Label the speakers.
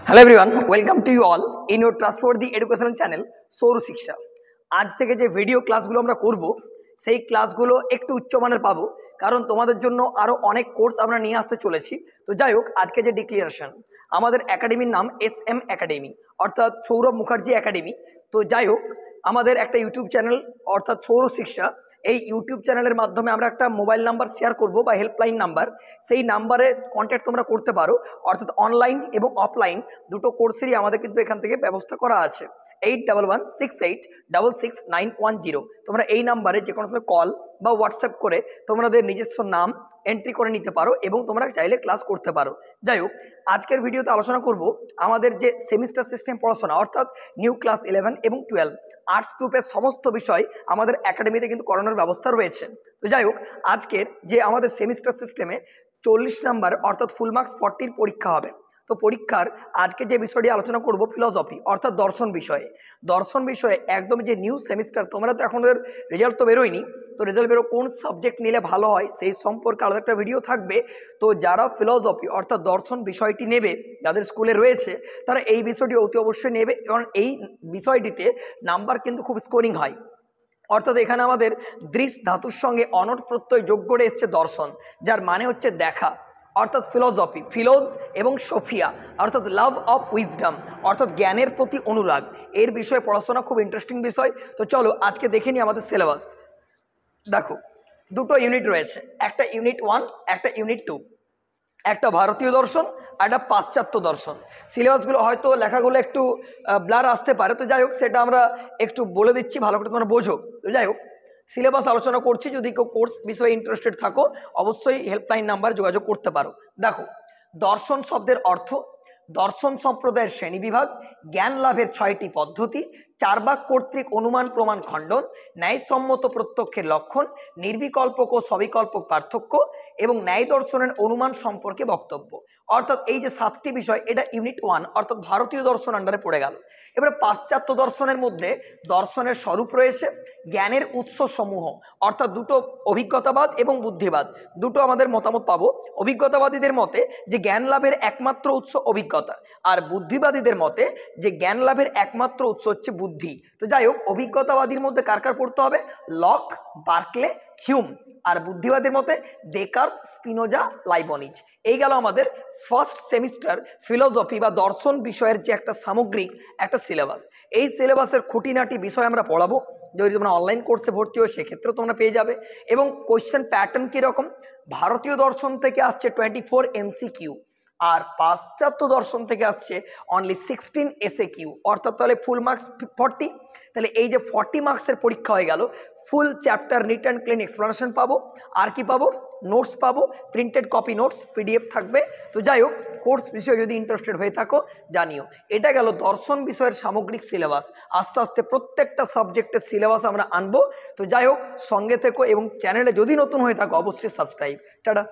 Speaker 1: Hello everyone, welcome to you all in your trustworthy educational channel Sour Shiksha. আজ থেকে যে video ক্লাসগুলো আমরা করব সেই ক্লাসগুলো একটু উচ্চমানের পাবো, কারণ তোমাদের জন্য আরও অনেক কোর্স আমরা নিয়ে আসতে চলেছি। তো যাই হোক, আজকে যে ডিক্লারেশন, আমাদের একাডেমির নাম SM একাডেমি, অর্থাৎ সৌরভ মুখার্জি একাডেমি। তো যাই হোক, আমাদের একটা ইউটিউব চ্যানেল অর্থাৎ সৌর শিক্ষা, এই ইউটিউব চ্যানেলের মাধ্যমে আমরা একটা মোবাইল নাম্বার শেয়ার করব বা হেল্পলাইন নাম্বার, সেই নাম্বারে কন্ট্যাক্ট তোমরা করতে পারো। অর্থাৎ অনলাইন এবং অফলাইন দুটো কোর্সেরই আমাদের কিন্তু এখান থেকে ব্যবস্থা করা আছে। 8116866910। তোমরা এই নাম্বারে যে কোনো সময় কল বা হোয়াটসঅ্যাপ করে তোমাদের নিজস্ব নাম এন্ট্রি করে নিতে পারো এবং তোমরা চাইলে ক্লাস করতে পারো। যাই হোক, আজকের ভিডিওতে আলোচনা করব আমাদের যে সেমিস্টার সিস্টেম পড়াশোনা, অর্থাৎ নিউ ক্লাস 11 এবং 12 আর্টস গ্রুপের সমস্ত বিষয় আমাদের একাডেমিতে কিন্তু করানোর ব্যবস্থা রয়েছে। তো যাই হোক, আজকের যে আমাদের সেমিস্টার সিস্টেমে 40 নাম্বার অর্থাৎ ফুল মার্কস 40 পরীক্ষা হবে। তো পরীক্ষার আজকে যে বিষয়টি আলোচনা করব ফিলসফি অর্থাৎ দর্শন বিষয়ে। দর্শন বিষয়ে একদম যে নিউ সেমিস্টার, তোমরা তো এখন রেজাল্ট তো বেরোয়নি, তো রেজাল্ট বেরো কোন সাবজেক্ট নিলে ভালো হয় সেই সম্পর্কে আলাদা একটা ভিডিও থাকবে। তো যারা ফিলসফি অর্থাৎ দর্শন বিষয়টি নেবে, যাদের স্কুলে রয়েছে, তারা এই বিষয়টি অতি অবশ্যই নেবে, কারণ এই বিষয়টিতে নাম্বার কিন্তু খুব স্কোরিং হয়। অর্থাৎ এখানে আমাদের দৃশ ধাতুর সঙ্গে অনট প্রত্যয় যোগ করে এসছে দর্শন, যার মানে হচ্ছে দেখা, অর্থাৎ ফিলসফি, ফিলোজ এবং সোফিয়া অর্থাৎ লাভ অফ উইজডম অর্থাৎ জ্ঞানের প্রতি অনুরাগ। এর বিষয়ে পড়াশোনা খুব ইন্টারেস্টিং বিষয়। তো চলো আজকে দেখে নিই আমাদের সিলেবাস। দেখো, দুটো ইউনিট রয়েছে, একটা ইউনিট 1, একটা ইউনিট 2, একটা ভারতীয় দর্শন আর একটা পাশ্চাত্য দর্শন। সিলেবাসগুলো হয়তো লেখাগুলো একটু ব্লার আসতে পারে, তো যাই হোক সেটা আমরা একটু বলে দিচ্ছি, ভালো করে তোমরা বোঝো। তো যাই হোক, সিলেবাস আলোচনা করছি, যদি কেউ কোর্স বিষয়ে ইন্টারেস্টেড থাকো অবশ্যই হেল্পলাইন নাম্বার যোগাযোগ করতে পারো। দেখো, দর্শন শব্দের অর্থ, দর্শন সম্প্রদায়ের শ্রেণীবিভাগ, জ্ঞান লাভের 6টি পদ্ধতি, চারবাক কর্তৃক অনুমান প্রমাণ খণ্ডন, ন্যায়সম্মত প্রত্যক্ষের লক্ষণ, নির্বিকল্পক ও সবিকল্পক পার্থক্য এবং ন্যায় দর্শনের অনুমান সম্পর্কে বক্তব্য। অর্থাৎ এই যে 7টি বিষয়, এটা ইউনিট 1 অর্থাৎ ভারতীয় দর্শন আন্ডারে পড়ে গেল। এবারে পাশ্চাত্য দর্শনের মধ্যে দর্শনের স্বরূপ রয়েছে, জ্ঞানের উৎস সমূহ অর্থাৎ দুটো অভিজ্ঞতাবাদ এবং বুদ্ধিবাদ, দুটো আমাদের মতামত পাবো। অভিজ্ঞতাবাদীদের মতে যে জ্ঞান লাভের একমাত্র উৎস অভিজ্ঞতা, আর বুদ্ধিবাদীদের মতে যে জ্ঞান লাভের একমাত্র উৎস হচ্ছে বুদ্ধি। তো যাই হোক, অভিজ্ঞতাবাদীর মধ্যে কার কার পড়তে হবে? Locke, Berkeley, Hume. আর বুদ্ধিবাদীর মতে ডেকার্ত, স্পিনোজা, লাইবনিজ। এই গেল আমাদের ফার্স্ট সেমিস্টার ফিলসফি বা দর্শন বিষয়ের যে একটা সামগ্রিক একটা সিলেবাস। এই সিলেবাসের খুঁটিনাটি বিষয় আমরা পড়াবো। যদি তোমরা অনলাইন কোর্সে ভর্তি হয় সেক্ষেত্রেও তোমরা পেয়ে যাবে। এবং কোয়েশ্চেন প্যাটার্ন কীরকম, ভারতীয় দর্শন থেকে আসছে 24 MCQ, আর পাশ্চাত্য দর্শন থেকে আসছে অনলি 16 SAQ, অর্থাৎ তাহলে ফুল মার্কস 40। তাহলে এই যে 40 মার্কসের পরীক্ষা হয়ে গেল, full chapter neat and clean explanation পাবো, আর কি পাবো? নোটস পাবো, প্রিন্টেড কপি নোটস, PDF থাকবে। তো যাই হোক, কোর্স বিষয়ে যদি ইন্টারেস্টেড হয়ে থাকো জানিও। এটা গেল দর্শন বিষয়ের সামগ্রিক সিলেবাস। আস্তে আস্তে প্রত্যেকটা সাবজেক্টের সিলেবাস আমরা আনবো। তো যাই হোক, সঙ্গে থেকো এবং চ্যানেলে যদি নতুন হয়ে থাকো অবশ্যই সাবস্ক্রাইব। টাটা।